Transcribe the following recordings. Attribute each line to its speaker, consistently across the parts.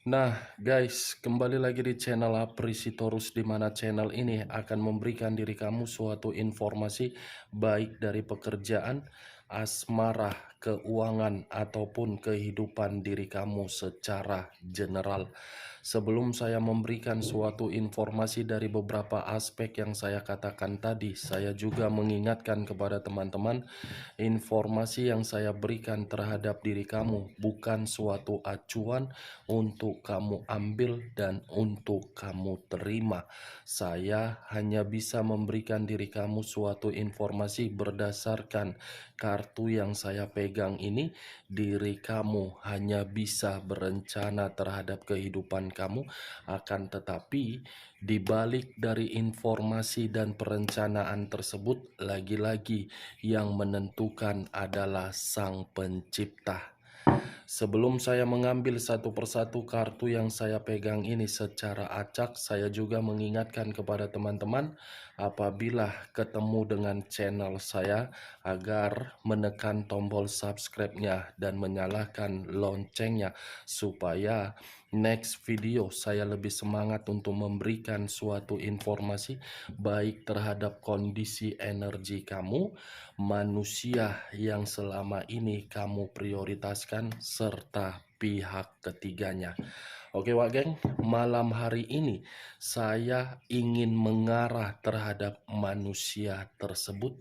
Speaker 1: Nah, guys, kembali lagi di channel Aprisitorus, di mana channel ini akan memberikan diri kamu suatu informasi baik dari pekerjaan, asmara, keuangan, ataupun kehidupan diri kamu secara general. Sebelum saya memberikan suatu informasi dari beberapa aspek yang saya katakan tadi, saya juga mengingatkan kepada teman-teman, informasi yang saya berikan terhadap diri kamu bukan suatu acuan untuk kamu ambil dan untuk kamu terima. Saya hanya bisa memberikan diri kamu suatu informasi berdasarkan kartu yang saya pegang ini. Diri kamu hanya bisa berencana terhadap kehidupan kamu, akan tetapi di balik dari informasi dan perencanaan tersebut, lagi-lagi yang menentukan adalah Sang Pencipta. Sebelum saya mengambil satu persatu kartu yang saya pegang ini secara acak, saya juga mengingatkan kepada teman-teman apabila ketemu dengan channel saya agar menekan tombol subscribe-nya dan menyalakan loncengnya supaya next video saya lebih semangat untuk memberikan suatu informasi baik terhadap kondisi energi kamu, manusia yang selama ini kamu prioritaskan, serta pihak ketiganya. Oke Wak Geng, malam hari ini saya ingin mengarah terhadap manusia tersebut.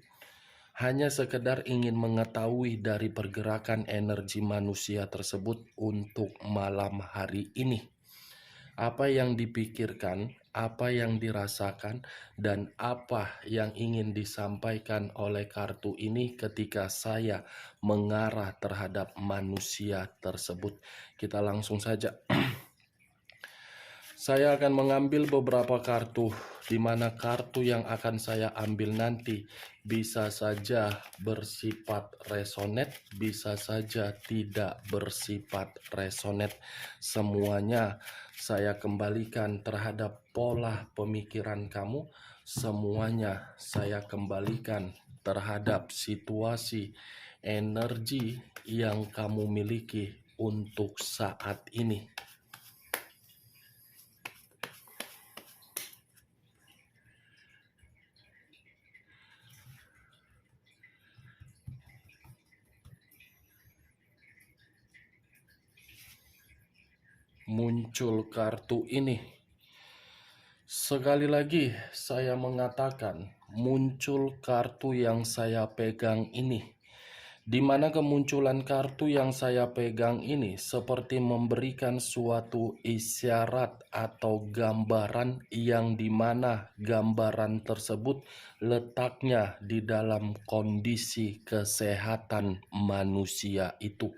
Speaker 1: Hanya sekedar ingin mengetahui dari pergerakan energi manusia tersebut untuk malam hari ini. Apa yang dipikirkan, apa yang dirasakan, dan apa yang ingin disampaikan oleh kartu ini ketika saya mengarah terhadap manusia tersebut. Kita langsung saja. Saya akan mengambil beberapa kartu, di mana kartu yang akan saya ambil nanti bisa saja bersifat resonet, bisa saja tidak bersifat resonet. Semuanya saya kembalikan terhadap pola pemikiran kamu, semuanya saya kembalikan terhadap situasi energi yang kamu miliki untuk saat ini. Muncul kartu ini. Sekali lagi saya mengatakan, muncul kartu yang saya pegang ini. Di mana kemunculan kartu yang saya pegang ini seperti memberikan suatu isyarat atau gambaran yang dimana gambaran tersebut letaknya di dalam kondisi kesehatan manusia itu.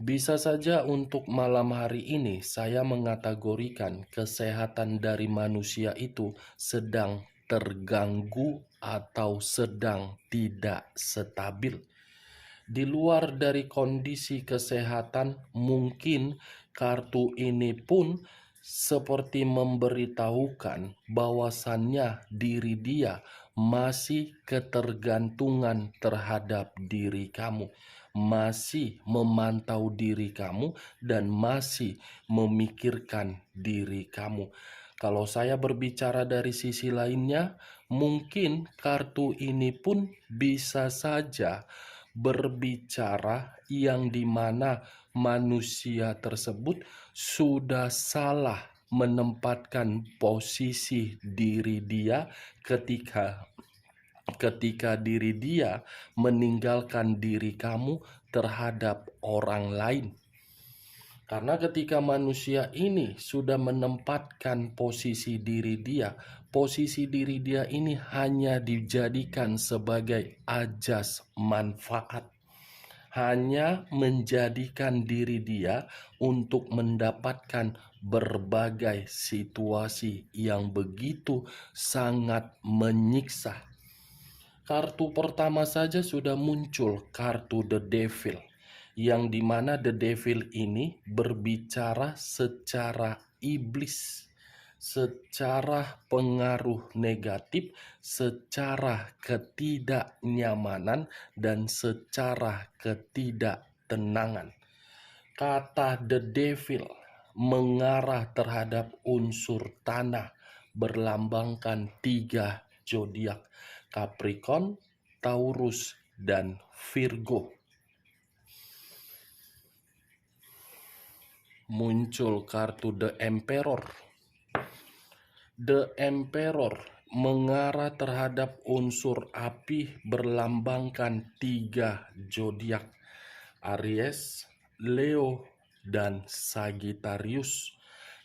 Speaker 1: Bisa saja untuk malam hari ini saya mengategorikan kesehatan dari manusia itu sedang terganggu atau sedang tidak stabil. Di luar dari kondisi kesehatan, mungkin kartu ini pun seperti memberitahukan bahwasannya diri dia masih ketergantungan terhadap diri kamu, masih memantau diri kamu, dan masih memikirkan diri kamu. Kalau saya berbicara dari sisi lainnya, mungkin kartu ini pun bisa saja berbicara yang dimana manusia tersebut sudah salah menempatkan posisi diri dia ketika diri dia meninggalkan diri kamu terhadap orang lain. Karena ketika manusia ini sudah menempatkan posisi diri dia ini hanya dijadikan sebagai ajas manfaat. Hanya menjadikan diri dia untuk mendapatkan berbagai situasi yang begitu sangat menyiksa. Kartu pertama saja sudah muncul, kartu The Devil, yang dimana The Devil ini berbicara secara iblis, secara pengaruh negatif, secara ketidaknyamanan, dan secara ketidaktenangan. Kata The Devil mengarah terhadap unsur tanah, berlambangkan 3 zodiak, Capricorn, Taurus, dan Virgo. Muncul kartu The Emperor. The Emperor mengarah terhadap unsur api, berlambangkan 3 zodiak, Aries, Leo, dan Sagittarius.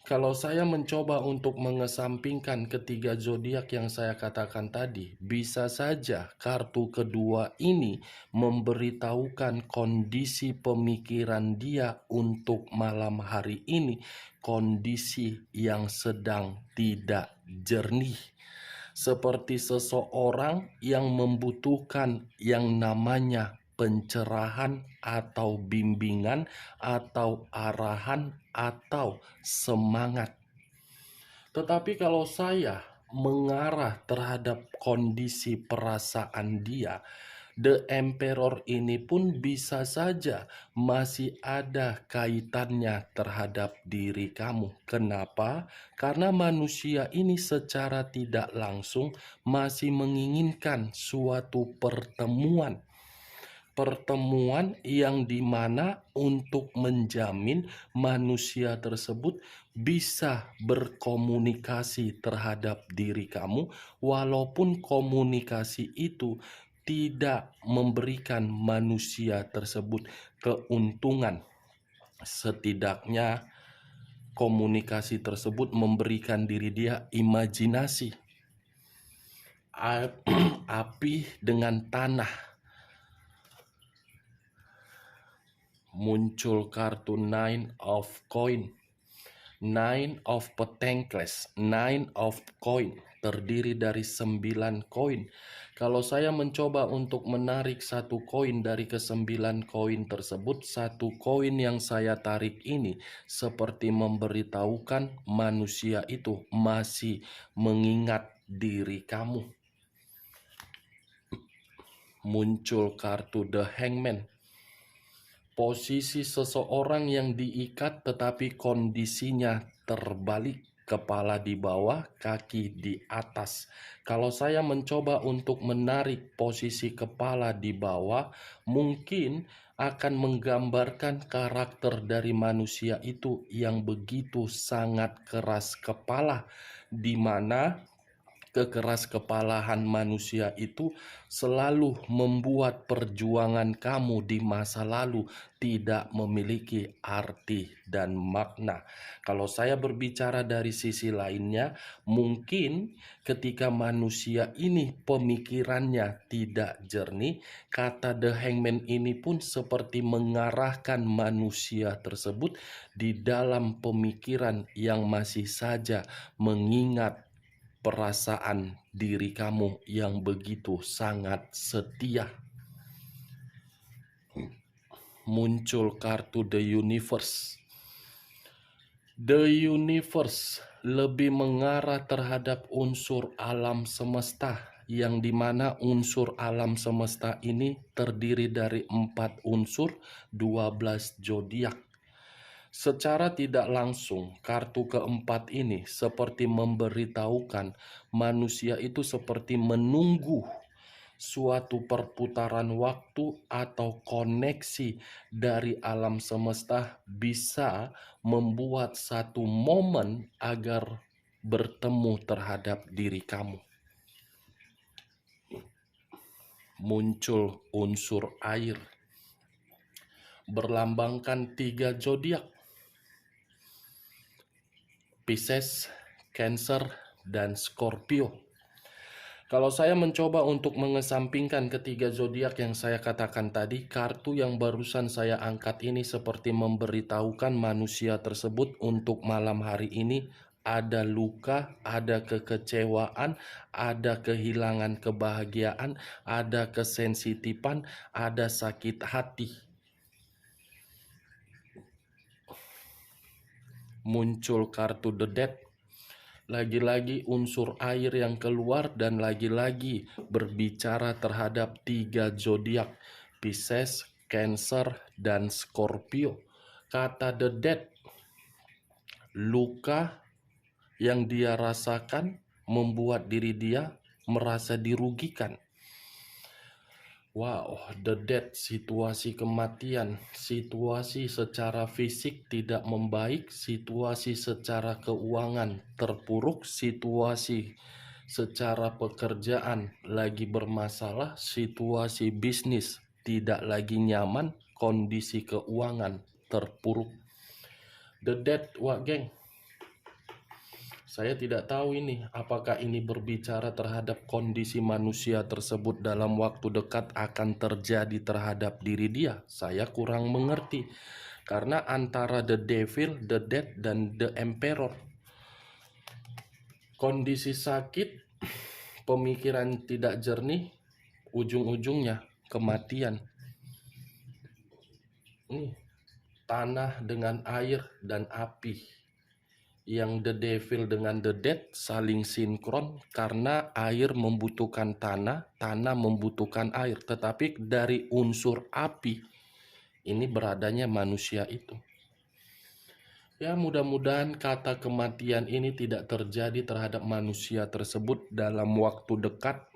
Speaker 1: Kalau saya mencoba untuk mengesampingkan ketiga zodiak yang saya katakan tadi, bisa saja kartu kedua ini memberitahukan kondisi pemikiran dia untuk malam hari ini, kondisi yang sedang tidak jernih. Seperti seseorang yang membutuhkan yang namanya pencerahan atau bimbingan atau arahan atau semangat. Tetapi kalau saya mengarah terhadap kondisi perasaan dia, The Emperor ini pun bisa saja masih ada kaitannya terhadap diri kamu. Kenapa? Karena manusia ini secara tidak langsung masih menginginkan suatu pertemuan. Pertemuan yang dimana untuk menjamin manusia tersebut bisa berkomunikasi terhadap diri kamu, walaupun komunikasi itu tidak memberikan manusia tersebut keuntungan. Setidaknya komunikasi tersebut memberikan diri dia imajinasi. Api dengan tanah. Muncul kartu Nine of Coin, Nine of Pentacles, Nine of Coin, terdiri dari 9 koin. Kalau saya mencoba untuk menarik satu koin dari ke-9 koin tersebut, satu koin yang saya tarik ini seperti memberitahukan manusia itu masih mengingat diri kamu. Muncul kartu The Hangman. Posisi seseorang yang diikat tetapi kondisinya terbalik, kepala di bawah, kaki di atas. Kalau saya mencoba untuk menarik posisi kepala di bawah, mungkin akan menggambarkan karakter dari manusia itu yang begitu sangat keras kepala, di mana kekeras kepalahan manusia itu selalu membuat perjuangan kamu di masa lalu tidak memiliki arti dan makna. Kalau saya berbicara dari sisi lainnya, mungkin ketika manusia ini pemikirannya tidak jernih, kata The Hangman ini pun seperti mengarahkan manusia tersebut di dalam pemikiran yang masih saja mengingat perasaan diri kamu yang begitu sangat setia. Muncul kartu The Universe. The Universe lebih mengarah terhadap unsur alam semesta, yang dimana unsur alam semesta ini terdiri dari 4 unsur, 12 zodiak. Secara tidak langsung, kartu keempat ini seperti memberitahukan manusia itu seperti menunggu suatu perputaran waktu atau koneksi dari alam semesta bisa membuat satu momen agar bertemu terhadap diri kamu. Muncul unsur air, berlambangkan 3 zodiak, Pisces, Cancer, dan Scorpio. Kalau saya mencoba untuk mengesampingkan ketiga zodiak yang saya katakan tadi, kartu yang barusan saya angkat ini seperti memberitahukan manusia tersebut untuk malam hari ini ada luka, ada kekecewaan, ada kehilangan kebahagiaan, ada kesensitifan, ada sakit hati. Muncul kartu The Death. Lagi-lagi unsur air yang keluar dan lagi-lagi berbicara terhadap 3 zodiak, Pisces, Cancer, dan Scorpio. Kata The Death luka yang dia rasakan membuat diri dia merasa dirugikan. Wow, the death, situasi kematian, situasi secara fisik tidak membaik, situasi secara keuangan terpuruk, situasi secara pekerjaan lagi bermasalah, situasi bisnis tidak lagi nyaman, kondisi keuangan terpuruk. The death, wah geng. Saya tidak tahu ini, apakah ini berbicara terhadap kondisi manusia tersebut dalam waktu dekat akan terjadi terhadap diri dia. Saya kurang mengerti. Karena antara the devil, the death, dan the emperor. Kondisi sakit, pemikiran tidak jernih, ujung-ujungnya kematian. Ini tanah dengan air dan api. Yang the devil dengan the death saling sinkron karena air membutuhkan tanah, tanah membutuhkan air. Tetapi dari unsur api ini beradanya manusia itu. Ya, mudah-mudahan kata kematian ini tidak terjadi terhadap manusia tersebut dalam waktu dekat.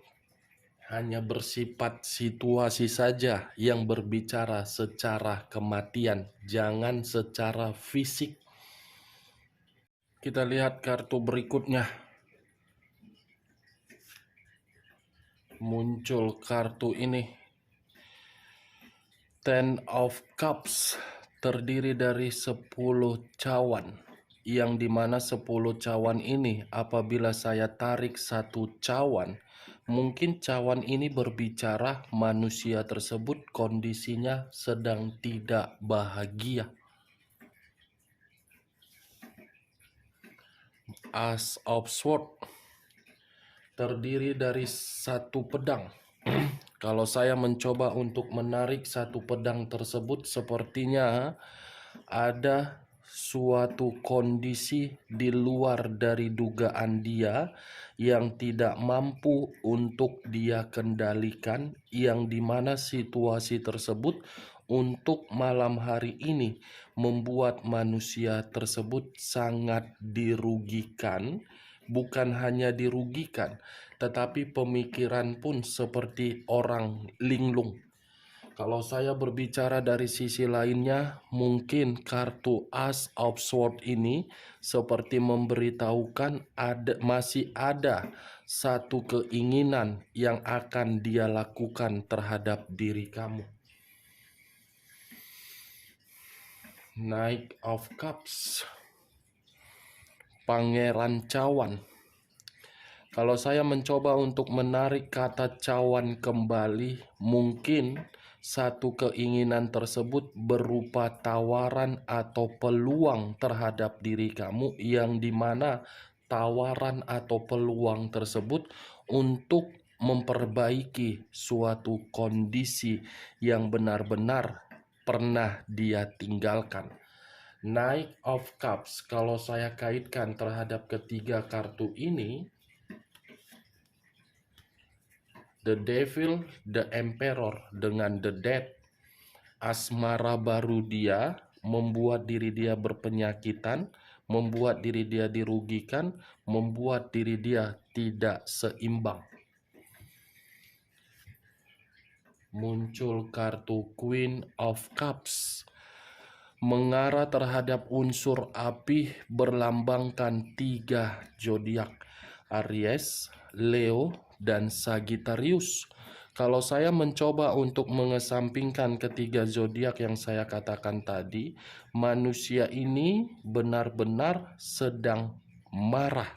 Speaker 1: Hanya bersifat situasi saja yang berbicara secara kematian, jangan secara fisik. Kita lihat kartu berikutnya. Muncul kartu ini. Ten of Cups terdiri dari 10 cawan. Yang dimana 10 cawan ini apabila saya tarik satu cawan, mungkin cawan ini berbicara manusia tersebut kondisinya sedang tidak bahagia. As of Swords terdiri dari satu pedang. Kalau saya mencoba untuk menarik satu pedang tersebut, sepertinya ada suatu kondisi di luar dari dugaan dia yang tidak mampu untuk dia kendalikan, yang dimana situasi tersebut untuk malam hari ini membuat manusia tersebut sangat dirugikan. Bukan hanya dirugikan, tetapi pemikiran pun seperti orang linglung. Kalau saya berbicara dari sisi lainnya, mungkin kartu As of Swords ini seperti memberitahukan masih ada satu keinginan yang akan dia lakukan terhadap diri kamu. Knight of Cups, Pangeran Cawan. Kalau saya mencoba untuk menarik kata cawan kembali, mungkin satu keinginan tersebut berupa tawaran atau peluang terhadap diri kamu, yang dimana tawaran atau peluang tersebut untuk memperbaiki suatu kondisi yang benar-benar pernah dia tinggalkan. Knight of Cups, kalau saya kaitkan terhadap ketiga kartu ini, the devil, the emperor, dengan the death, asmara baru dia membuat diri dia berpenyakitan, membuat diri dia dirugikan, membuat diri dia tidak seimbang. Muncul kartu Queen of Cups, mengarah terhadap unsur api, berlambangkan 3 zodiak, Aries, Leo, dan Sagittarius. Kalau saya mencoba untuk mengesampingkan ketiga zodiak yang saya katakan tadi, manusia ini benar-benar sedang marah.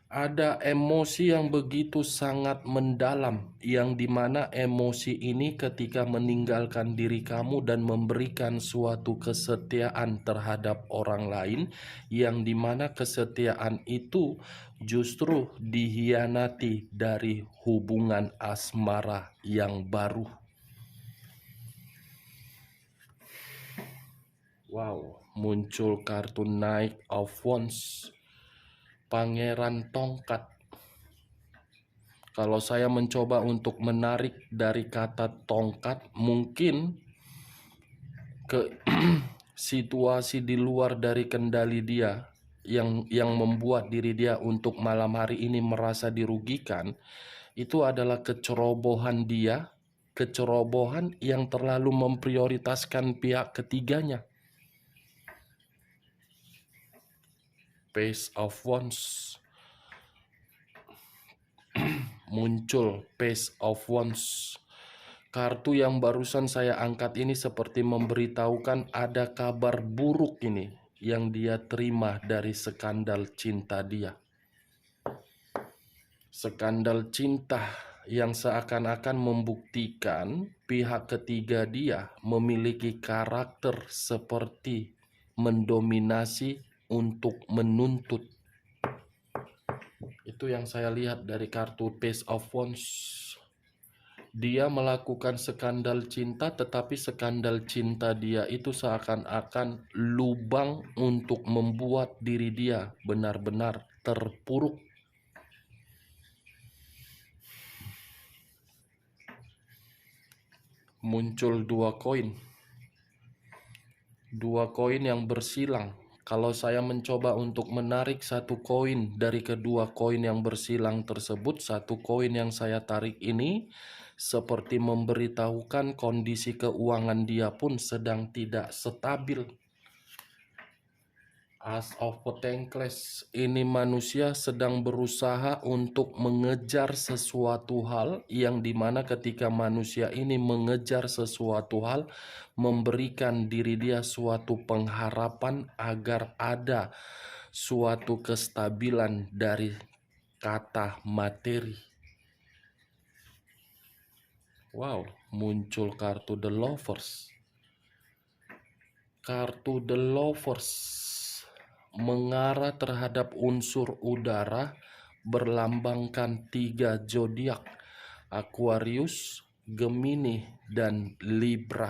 Speaker 1: Ada emosi yang begitu sangat mendalam, yang dimana emosi ini ketika meninggalkan diri kamu dan memberikan suatu kesetiaan terhadap orang lain, yang dimana kesetiaan itu justru dihianati dari hubungan asmara yang baru. Wow, muncul kartu Knight of Wands, Pangeran Tongkat. Kalau saya mencoba untuk menarik dari kata tongkat, mungkin situasi di luar dari kendali dia yang membuat diri dia untuk malam hari ini merasa dirugikan, itu adalah kecerobohan dia, kecerobohan yang terlalu memprioritaskan pihak ketiganya. Page of Wands. Muncul Page of Wands. Kartu yang barusan saya angkat ini seperti memberitahukan ada kabar buruk ini yang dia terima dari skandal cinta dia. Skandal cinta yang seakan-akan membuktikan pihak ketiga dia memiliki karakter seperti mendominasi untuk menuntut. Itu yang saya lihat dari kartu Page of Wands. Dia melakukan skandal cinta, tetapi skandal cinta dia itu seakan-akan lubang untuk membuat diri dia benar-benar terpuruk. Muncul dua koin yang bersilang. Kalau saya mencoba untuk menarik satu koin dari kedua koin yang bersilang tersebut, satu koin yang saya tarik ini seperti memberitahukan kondisi keuangan dia pun sedang tidak stabil. As of Pentacles, ini manusia sedang berusaha untuk mengejar sesuatu hal yang dimana ketika manusia ini mengejar sesuatu hal, memberikan diri dia suatu pengharapan agar ada suatu kestabilan dari kata materi. Wow, muncul kartu The Lovers. Kartu The Lovers mengarah terhadap unsur udara, berlambangkan 3 zodiak: Aquarius, Gemini, dan Libra.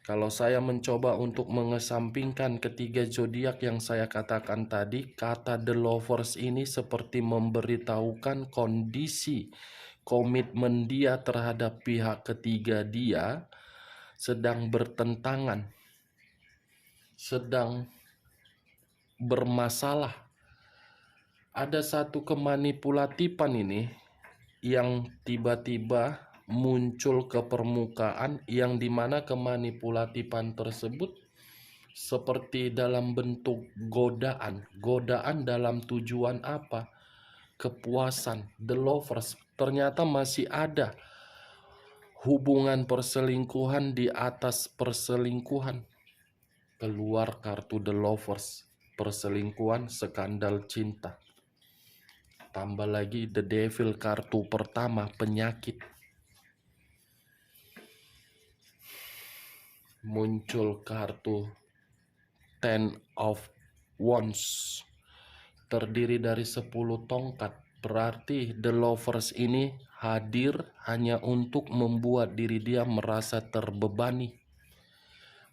Speaker 1: Kalau saya mencoba untuk mengesampingkan ketiga zodiak yang saya katakan tadi, kata The Lovers ini seperti memberitahukan kondisi komitmen dia terhadap pihak ketiga dia sedang bertentangan, sedang bermasalah. Ada satu kemanipulatifan ini yang tiba-tiba muncul ke permukaan, yang dimana kemanipulatifan tersebut seperti dalam bentuk godaan. Godaan dalam tujuan apa? Kepuasan. The Lovers. Ternyata masih ada hubungan perselingkuhan di atas perselingkuhan. Keluar kartu The Lovers. Perselingkuhan, skandal cinta. Tambah lagi The Devil, kartu pertama, penyakit. Muncul kartu Ten of Wands. Terdiri dari 10 tongkat. Berarti The Lovers ini hadir hanya untuk membuat diri dia merasa terbebani.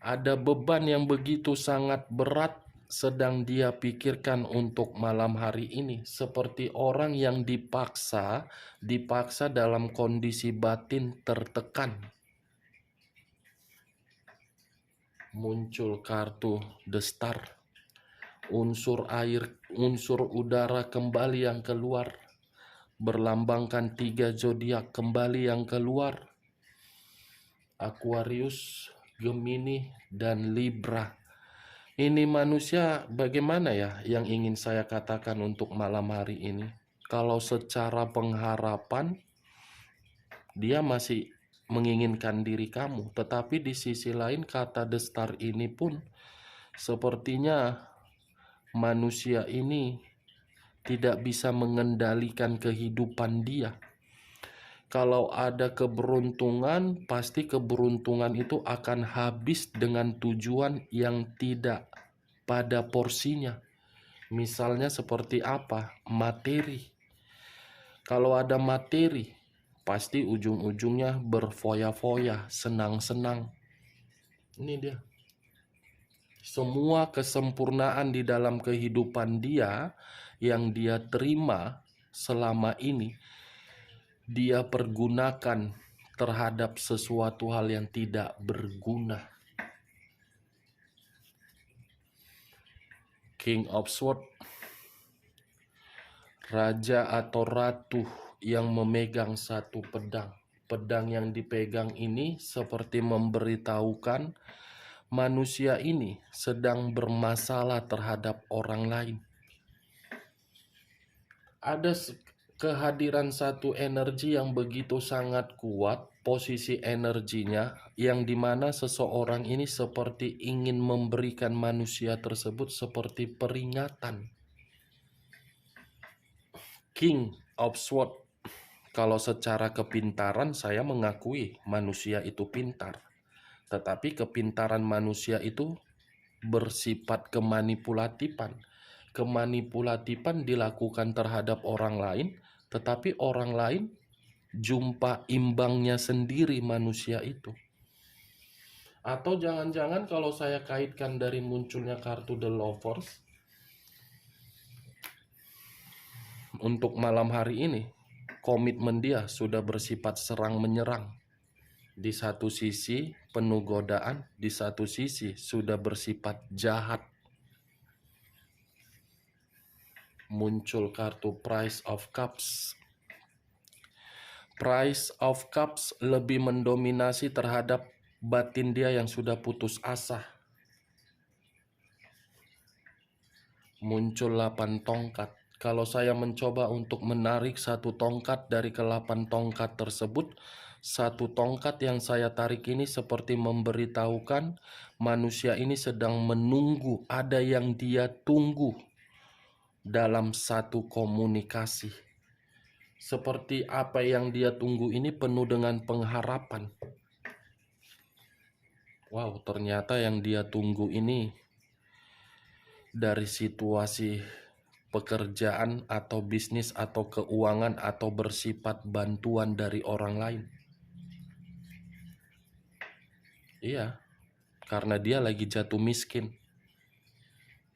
Speaker 1: Ada beban yang begitu sangat berat sedang dia pikirkan untuk malam hari ini. Seperti orang yang dipaksa dalam kondisi batin tertekan. Muncul kartu The Star. Unsur air, unsur udara kembali yang keluar. Berlambangkan 3 zodiak kembali yang keluar. Aquarius, Gemini, dan Libra. Ini manusia bagaimana ya yang ingin saya katakan untuk malam hari ini? Kalau secara pengharapan dia masih menginginkan diri kamu, tetapi di sisi lain kata The Star ini pun sepertinya manusia ini tidak bisa mengendalikan kehidupan dia. Kalau ada keberuntungan, pasti keberuntungan itu akan habis dengan tujuan yang tidak pada porsinya. Misalnya seperti apa? Materi. Kalau ada materi, pasti ujung-ujungnya berfoya-foya, senang-senang. Ini dia. Semua kesempurnaan di dalam kehidupan dia yang dia terima selama ini, dia pergunakan terhadap sesuatu hal yang tidak berguna. King of Swords, raja atau ratu yang memegang satu pedang. Pedang yang dipegang ini seperti memberitahukan manusia ini sedang bermasalah terhadap orang lain. Ada kehadiran satu energi yang begitu sangat kuat, posisi energinya, yang dimana seseorang ini seperti ingin memberikan manusia tersebut seperti peringatan. King of Swords, kalau secara kepintaran saya mengakui manusia itu pintar. Tetapi kepintaran manusia itu bersifat kemanipulatifan. Kemanipulatifan dilakukan terhadap orang lain, tetapi orang lain jumpa imbangnya sendiri manusia itu. Atau jangan-jangan kalau saya kaitkan dari munculnya kartu The Lovers, untuk malam hari ini, komitmen dia sudah bersifat serang menyerang. Di satu sisi penuh godaan, di satu sisi sudah bersifat jahat. Muncul kartu Prince of Cups. Prince of Cups lebih mendominasi terhadap batin dia yang sudah putus asa. Muncul 8 tongkat. Kalau saya mencoba untuk menarik satu tongkat dari ke-8 tongkat tersebut, satu tongkat yang saya tarik ini seperti memberitahukan manusia ini sedang menunggu, ada yang dia tunggu dalam satu komunikasi. Seperti apa yang dia tunggu ini penuh dengan pengharapan. Wow, ternyata yang dia tunggu ini dari situasi pekerjaan atau bisnis atau keuangan atau bersifat bantuan dari orang lain. Iya, karena dia lagi jatuh miskin.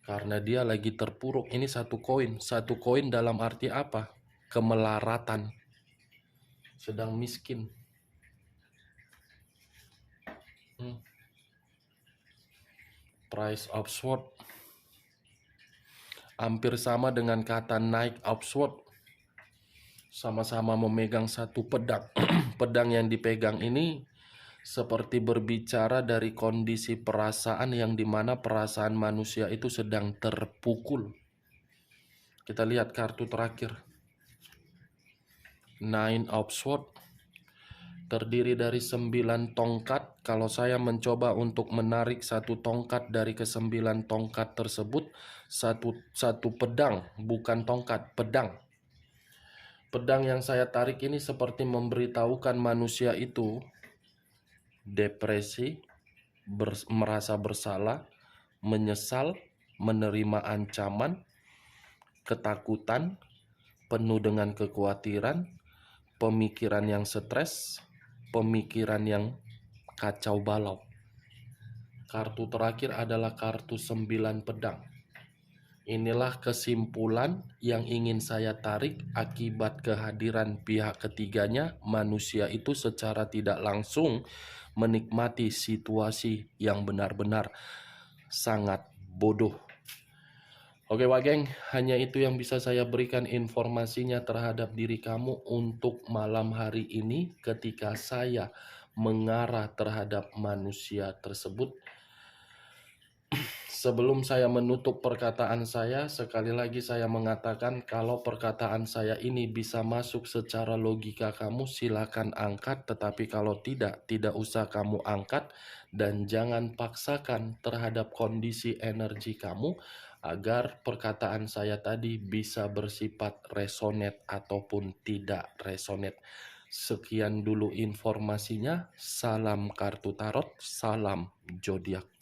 Speaker 1: Karena dia lagi terpuruk. Ini satu koin. Satu koin dalam arti apa? Kemelaratan. Sedang miskin. Price of Sword hampir sama dengan kata Knight of Sword. Sama-sama memegang satu pedang. Pedang yang dipegang ini seperti berbicara dari kondisi perasaan yang dimana perasaan manusia itu sedang terpukul. Kita lihat kartu terakhir. Nine of Swords. Terdiri dari 9 tongkat. Kalau saya mencoba untuk menarik satu tongkat dari ke-9 tongkat tersebut, satu pedang, bukan tongkat, pedang. Pedang yang saya tarik ini seperti memberitahukan manusia itu depresi, merasa bersalah, menyesal, menerima ancaman, ketakutan, penuh dengan kekhawatiran, pemikiran yang stres, pemikiran yang kacau balau. Kartu terakhir adalah kartu 9 pedang. Inilah kesimpulan yang ingin saya tarik akibat kehadiran pihak ketiganya. Manusia itu secara tidak langsung menikmati situasi yang benar-benar sangat bodoh. Oke Wak Geng, hanya itu yang bisa saya berikan informasinya terhadap diri kamu untuk malam hari ini ketika saya mengarah terhadap manusia tersebut. Sebelum saya menutup perkataan saya, sekali lagi saya mengatakan kalau perkataan saya ini bisa masuk secara logika kamu, silakan angkat. Tetapi kalau tidak usah kamu angkat. Dan jangan paksakan terhadap kondisi energi kamu agar perkataan saya tadi bisa bersifat resonate ataupun tidak resonate. Sekian dulu informasinya. Salam kartu tarot, salam zodiak.